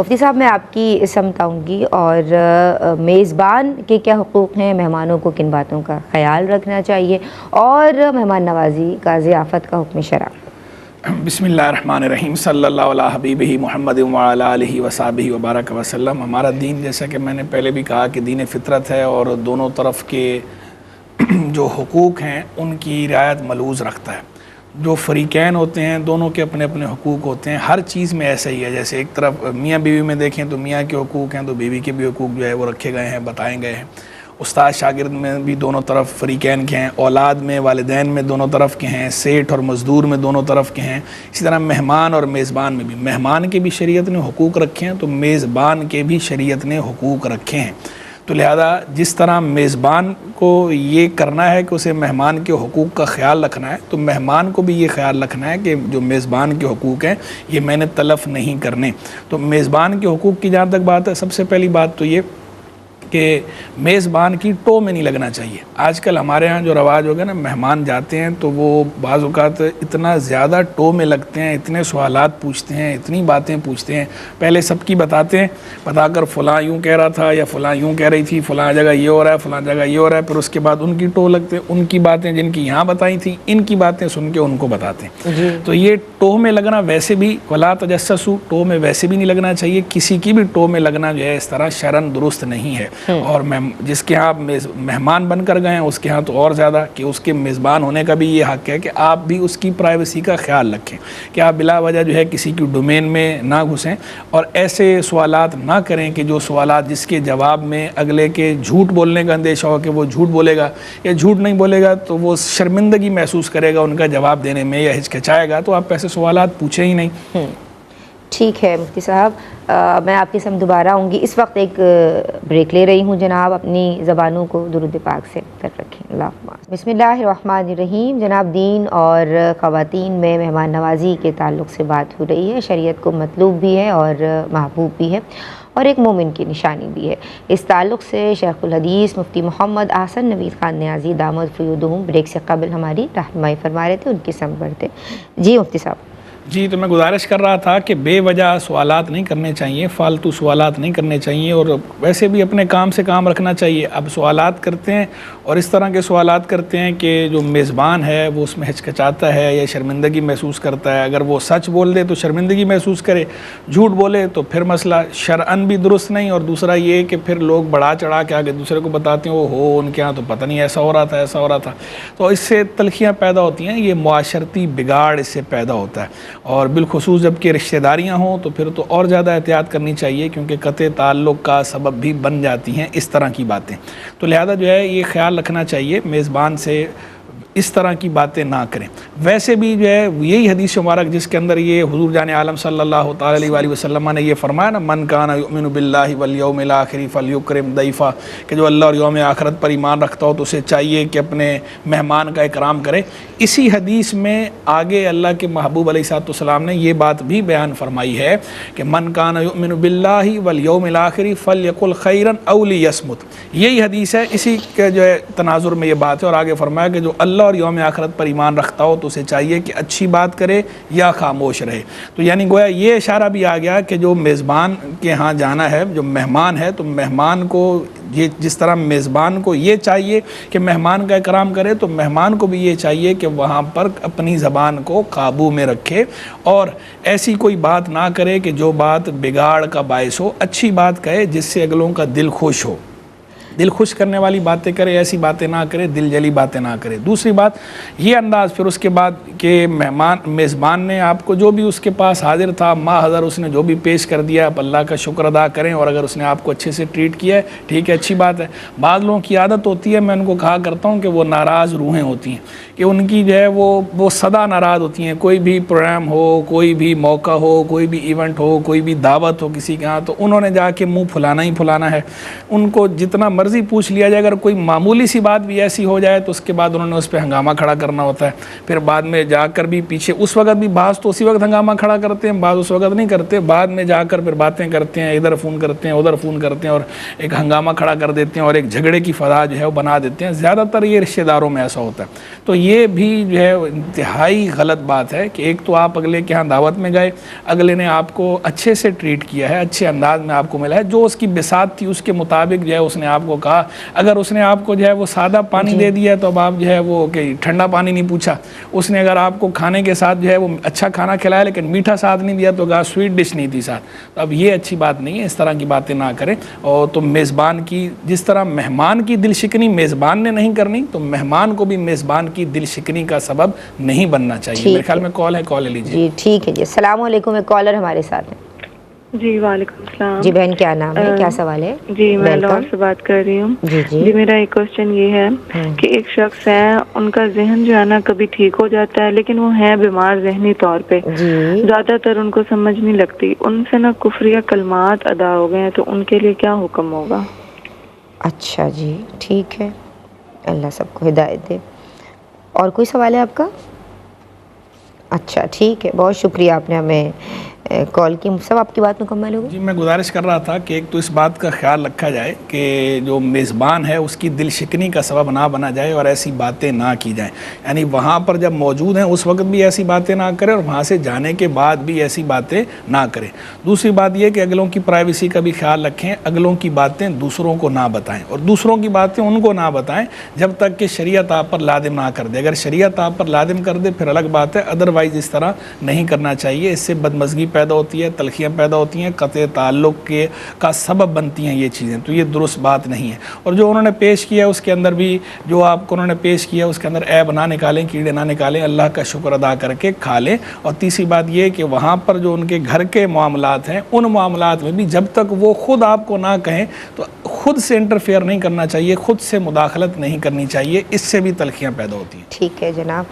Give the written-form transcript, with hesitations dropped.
مفتی صاحب میں آپ کی سمت آؤں گی، اور میزبان کے کیا حقوق ہیں، مہمانوں کو کن باتوں کا خیال رکھنا چاہیے، اور مہمان نوازی کا ضیافت کا حکم شرع۔ بسم اللہ الرحمن الرحیم، صلی اللہ علیہ حبیبہ محمد وعلی آلہ وصحبہ وبارک وسلم۔ ہمارا دین، جیسا کہ میں نے پہلے بھی کہا، کہ دین فطرت ہے، اور دونوں طرف کے جو حقوق ہیں ان کی رعایت ملحوظ رکھتا ہے۔ جو فریقین ہوتے ہیں دونوں کے اپنے اپنے حقوق ہوتے ہیں، ہر چیز میں ایسا ہی ہے۔ جیسے ایک طرف میاں بیوی میں دیکھیں تو میاں کے حقوق ہیں، تو بیوی کے بھی حقوق جو ہے وہ رکھے گئے ہیں، بتائے گئے ہیں۔ استاد شاگرد میں بھی دونوں طرف فریقین کے ہیں، اولاد میں والدین میں دونوں طرف کے ہیں، سیٹھ اور مزدور میں دونوں طرف کے ہیں۔ اسی طرح مہمان اور میزبان میں بھی، مہمان کے بھی شریعت نے حقوق رکھے ہیں تو میزبان کے بھی شریعت نے حقوق رکھے ہیں۔ تو لہذا جس طرح میزبان کو یہ کرنا ہے کہ اسے مہمان کے حقوق کا خیال رکھنا ہے، تو مہمان کو بھی یہ خیال رکھنا ہے کہ جو میزبان کے حقوق ہیں یہ میں نے تلف نہیں کرنے۔ تو میزبان کے حقوق کی جہاں تک بات ہے، سب سے پہلی بات تو یہ کہ میزبان کی ٹو میں نہیں لگنا چاہیے۔ آج کل ہمارے ہاں جو رواج ہو گیا نا، مہمان جاتے ہیں تو وہ بعض اوقات اتنا زیادہ ٹو میں لگتے ہیں، اتنے سوالات پوچھتے ہیں، اتنی باتیں پوچھتے ہیں، پہلے سب کی بتاتے ہیں، بتا کر فلاں یوں کہہ رہا تھا یا فلاں یوں کہہ رہی تھی، فلاں جگہ یہ ہو رہا ہے، فلاں جگہ یہ ہو رہا ہے، پھر اس کے بعد ان کی ٹو لگتے ہیں، ان کی باتیں جن کی یہاں بتائی تھیں، ان کی باتیں سن کے ان کو بتاتے ہیں۔ تو یہ ٹو میں لگنا ویسے بھی، ولا تجسسوا، ٹو میں ویسے بھی نہیں لگنا چاہیے، کسی کی بھی ٹو میں لگنا جو ہے اس طرح شرعاً درست نہیں ہے۔ اور جس کے ہاں آپ مہمان بن کر گئے ہیں اس کے ہاں تو اور زیادہ، کہ اس کے میزبان ہونے کا بھی یہ حق ہے کہ آپ بھی اس کی پرائیویسی کا خیال رکھیں، کہ آپ بلا وجہ جو ہے کسی کی ڈومین میں نہ گھسیں، اور ایسے سوالات نہ کریں کہ جو سوالات جس کے جواب میں اگلے کے جھوٹ بولنے کا اندیشہ ہو کہ وہ جھوٹ بولے گا، یا جھوٹ نہیں بولے گا تو وہ شرمندگی محسوس کرے گا ان کا جواب دینے میں، یا ہچکچائے گا، تو آپ ایسے سوالات پوچھیں ہی نہیں۔ ٹھیک ہے مفتی صاحب، میں آپ کی سمجھ دوبارہ آؤں گی۔ اس وقت ایک بریک لے رہی ہوں جناب، اپنی زبانوں کو درود پاک سے کر رکھیں۔ اللہ بسم اللہ الرحمن الرحیم۔ جناب، دین اور خواتین میں مہمان نوازی کے تعلق سے بات ہو رہی ہے، شریعت کو مطلوب بھی ہے اور محبوب بھی ہے، اور ایک مومن کی نشانی بھی ہے۔ اس تعلق سے شیخ الحدیث مفتی محمد احسن نوید خان نیازی دامت فیوضہم بریک سے قبل ہماری رہنمائی فرما رہے تھے، ان کی سمجھ بڑھتے۔ جی مفتی صاحب۔ جی، تو میں گزارش کر رہا تھا کہ بے وجہ سوالات نہیں کرنے چاہیے، فالتو سوالات نہیں کرنے چاہیے، اور ویسے بھی اپنے کام سے کام رکھنا چاہیے۔ اب سوالات کرتے ہیں اور اس طرح کے سوالات کرتے ہیں کہ جو میزبان ہے وہ اس میں ہچکچاتا ہے یا شرمندگی محسوس کرتا ہے۔ اگر وہ سچ بول دے تو شرمندگی محسوس کرے، جھوٹ بولے تو پھر مسئلہ شرعاً بھی درست نہیں، اور دوسرا یہ کہ پھر لوگ بڑھا چڑھا کے آگے دوسرے کو بتاتے ہیں وہ ہو ان کے ہاں تو پتہ نہیں ایسا ہو رہا تھا، ایسا ہو رہا تھا، تو اس سے تلخیاں پیدا ہوتی ہیں، یہ معاشرتی بگاڑ اس سے پیدا ہوتا ہے۔ اور بالخصوص جب کہ رشتہ داریاں ہوں تو پھر تو اور زیادہ احتیاط کرنی چاہیے، کیونکہ قطع تعلق کا سبب بھی بن جاتی ہیں اس طرح کی باتیں۔ تو لہذا جو ہے یہ خیال رکھنا چاہیے میزبان سے اس طرح کی باتیں نہ کریں۔ ویسے بھی جو ہے یہی حدیث مبارک جس کے اندر یہ حضور جان عالم صلی اللہ تعالی علیہ وآلہ وسلم نے یہ فرمایا نا، من کان یؤمن باللہ والیوم الآخر فلیکرم ضیفہ، کہ جو اللہ اور یوم آخرت پر ایمان رکھتا ہو تو اسے چاہیے کہ اپنے مہمان کا اکرام کرے۔ اسی حدیث میں آگے اللہ کے محبوب علیہ الصلوۃ والسلام نے یہ بات بھی بیان فرمائی ہے کہ من کان یؤمن باللہ والیوم الآخر فلیقل خیرا او لیصمت۔ یہی حدیث ہے، اسی کے جو ہے تناظر میں یہ بات ہے، اور آگے فرمایا کہ جو اللہ اور یوم آخرت پر ایمان رکھتا ہو تو اسے چاہیے کہ اچھی بات کرے یا خاموش رہے۔ تو یعنی گویا یہ اشارہ بھی آ گیا کہ جو میزبان کے ہاں جانا ہے، جو مہمان ہے، تو مہمان کو یہ جس طرح میزبان کو یہ چاہیے کہ مہمان کا اکرام کرے، تو مہمان کو بھی یہ چاہیے کہ وہاں پر اپنی زبان کو قابو میں رکھے اور ایسی کوئی بات نہ کرے کہ جو بات بگاڑ کا باعث ہو، اچھی بات کہے جس سے اگلوں کا دل خوش ہو، دل خوش کرنے والی باتیں کرے، ایسی باتیں نہ کرے، دل جلی باتیں نہ کرے۔ دوسری بات یہ انداز پھر اس کے بعد کہ میزبان نے آپ کو جو بھی اس کے پاس حاضر تھا، ما حضر، اس نے جو بھی پیش کر دیا، آپ اللہ کا شکر ادا کریں، اور اگر اس نے آپ کو اچھے سے ٹریٹ کیا ہے ٹھیک ہے، اچھی بات ہے۔ بعض لوگوں کی عادت ہوتی ہے، میں ان کو کہا کرتا ہوں کہ وہ ناراض روحیں ہوتی ہیں، کہ ان کی جو ہے وہ سدا ناراض ہوتی ہیں، کوئی بھی پروگرام ہو، کوئی بھی موقع ہو، کوئی بھی ایونٹ ہو، کوئی بھی دعوت ہو کسی کے ہاں، تو انہوں نے جا کے منہ پھلانا ہی پھلانا ہے۔ ان کو جتنا مرضی عرضی پوچھ لیا جائے, اگر کوئی معمولی سی بات بھی ایسی ہو جائے تو اس کے بعد انہوں نے اس پہ ہنگامہ کھڑا کرنا ہوتا ہے. پھر بعد میں جا کر بھی پیچھے اس وقت بھی بعض تو اسی وقت ہنگامہ کھڑا کرتے ہیں, بعض اس وقت نہیں کرتے, بعد میں جا کر پھر باتیں کرتے ہیں, ادھر فون کرتے ہیں ادھر فون کرتے ہیں اور ایک ہنگامہ کھڑا کر دیتے ہیں اور ایک جھگڑے کی فضا جو ہے وہ بنا دیتے ہیں. زیادہ تر یہ رشتہ داروں میں ایسا ہوتا ہے. تو یہ بھی جو ہے انتہائی غلط بات ہے کہ ایک تو آپ اگلے کے ہاں دعوت میں گئے, اگلے نے آپ کو اچھے سے ٹریٹ کیا ہے, اچھے انداز میں آپ کو ملا ہے, جو اس کی بساط تھی اس کے مطابق جو ہے اس نے آپ کو کہا. اگر اس نے آپ کو جو ہے وہ سادہ پانی دے دیا تو اب آپ جو ہے وہ کہ ٹھنڈا پانی نہیں پوچھا. اس نے اگر آپ کو کھانے کے ساتھ جو ہے وہ اچھا کھانا کھلایا لیکن میٹھا ساتھ نہیں دیا تو کہا سویٹ ڈش نہیں تھی ساتھ. تو اب یہ اچھی بات نہیں ہے, اس طرح کی باتیں نہ کریں. اور تو میزبان کی جس طرح مہمان کی دل شکنی میزبان نے نہیں کرنی, تو مہمان کو بھی میزبان کی دل شکنی کا سبب نہیں بننا چاہیے. میرے خیال میں کال ہے, کال لے لیجیے. جی ٹھیک ہے جی. السلام علیکم, ایک کالر ہمارے ساتھ ہیں. جی وعلیکم السلام. جی بہن کیا نام ہے, کیا سوال ہے؟ جی میں لاہور سے بات کر رہی ہوں. جی میرا ایک کوشچن یہ ہے کہ ایک شخص ہے, ان کا ذہن جو ہے نا کبھی ٹھیک ہو جاتا ہے لیکن وہ ہے بیمار ذہنی طور پہ, زیادہ تر ان کو سمجھ نہیں لگتی, ان سے نا کفریہ کلمات ادا ہو گئے ہیں, تو ان کے لیے کیا حکم ہوگا؟ اچھا جی ٹھیک ہے, اللہ سب کو ہدایت دے. اور کوئی سوال ہے آپ کا؟ اچھا ٹھیک ہے, بہت شکریہ آپ نے ہمیں کال کی. سب آپ کی بات مکمل ہوگی. جی میں گزارش کر رہا تھا کہ ایک تو اس بات کا خیال رکھا جائے کہ جو میزبان ہے اس کی دل شکنی کا سبب نہ بنا جائے اور ایسی باتیں نہ کی جائیں. یعنی وہاں پر جب موجود ہیں اس وقت بھی ایسی باتیں نہ کریں اور وہاں سے جانے کے بعد بھی ایسی باتیں نہ کریں. دوسری بات یہ کہ اگلوں کی پرائیویسی کا بھی خیال رکھیں, اگلوں کی باتیں دوسروں کو نہ بتائیں اور دوسروں کی باتیں ان کو نہ بتائیں جب تک کہ شریعت آپ پر لازم نہ کر دے. اگر شریعت آپ پر لازم کر دے پھر الگ بات ہے, ادروائز اس طرح نہیں کرنا چاہیے. اس سے بدمزگی پیدا ہوتی ہے, تلخیاں پیدا ہوتی ہیں, قطع تعلق کے کا سبب بنتی ہیں یہ چیزیں. تو یہ درست بات نہیں ہے. اور جو انہوں نے پیش کیا اس کے اندر بھی جو آپ کو انہوں نے پیش کیا اس کے اندر عیب نہ نکالیں, کیڑے نہ نکالیں, اللہ کا شکر ادا کر کے کھا لیں. اور تیسری بات یہ کہ وہاں پر جو ان کے گھر کے معاملات ہیں ان معاملات میں بھی جب تک وہ خود آپ کو نہ کہیں تو خود سے انٹرفیئر نہیں کرنا چاہیے, خود سے مداخلت نہیں کرنی چاہیے, اس سے بھی تلخیاں پیدا ہوتی ہیں. ٹھیک ہے جناب.